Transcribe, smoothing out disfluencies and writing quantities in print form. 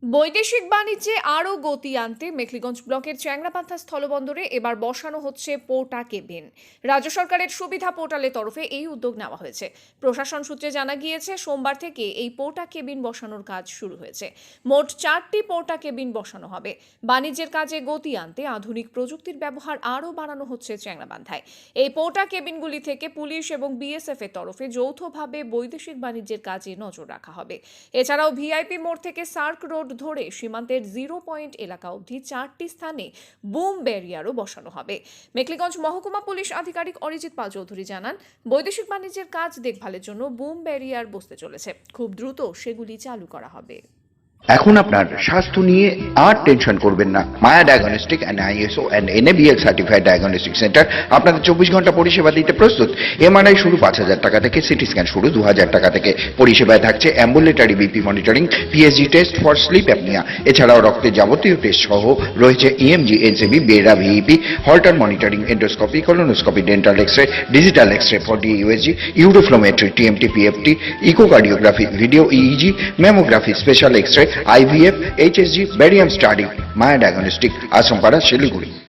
বৈদেশিক বাণিজ্যে আরও গতি আনতে মেখলিগঞ্জ ব্লকের চ্যাংরাপান্থা স্থলবন্দরে এবার বসানো হচ্ছে পোর্টা কেবিন। রাজ্য সরকারের সুবিধা পোর্টালের তরফে এই উদ্যোগ নেওয়া হয়েছে। প্রশাসন সূত্রে জানা গিয়েছে, সোমবার থেকে এই পোর্টা কেবিন বসানোর কাজ শুরু হয়েছে। মোট 4টি পোর্টা কেবিন বসানো হবে। বাণিজ্যের কাজে গতি আনতে আধুনিক প্রযুক্তির ব্যবহার আরও বাড়ানো হচ্ছে চ্যাংরাপান্থায়। এই পোর্টা কেবিনগুলি থেকে পুলিশ এবং বিএসএফ এর তরফে যৌথভাবে বৈদেশিক বাণিজ্যের কাজে নজর রাখা হবে। এছাড়াও ভিআইপি মোড় থেকে সার্ক রোড ধরে সীমান্তের 0 পয়েন্ট এলাকা অবধি 4টি স্থানে বুম ব্যারিয়ারও বসানো হবে। মেখলিগঞ্জ মহকুমা পুলিশ আধিকারিক অরিজিৎ পাল চৌধুরী জানান, বৈদেশিক বাণিজ্যের কাজ দেখভালের জন্য বুম ব্যারিয়ার বসতে চলেছে। খুব দ্রুত সেগুলি চালু করা হবে। এখন আপনার স্বাস্থ্য নিয়ে আর টেনশন করবেন না। Maya diagnostic and ISO and NABL certified diagnostic centre আপনাদের 24 ঘন্টা পরিষেবা দিতে প্রস্তুত। এমআরআই শুরু 5,000 টাকা থেকে, সিটি স্ক্যান শুরু 2,000 টাকা থেকে। পরিষেবায় থাকছে ambulatory BP monitoring, PSG test for sleep apnoea. এছাড়াও রক্তের যাবতীয় টেস্ট সহ রয়েছে EMG, NCV, BERA, VEP, Holter monitoring, endoscopy, colonoscopy, dental X-ray, digital X-ray for DUSG, uroflowmetry, TMT, PFT, echocardiography, video EEG, mammography, special X-ray, IVF, HSG, Barium Study, Maya Diagnostic, Asompada, Siliguri।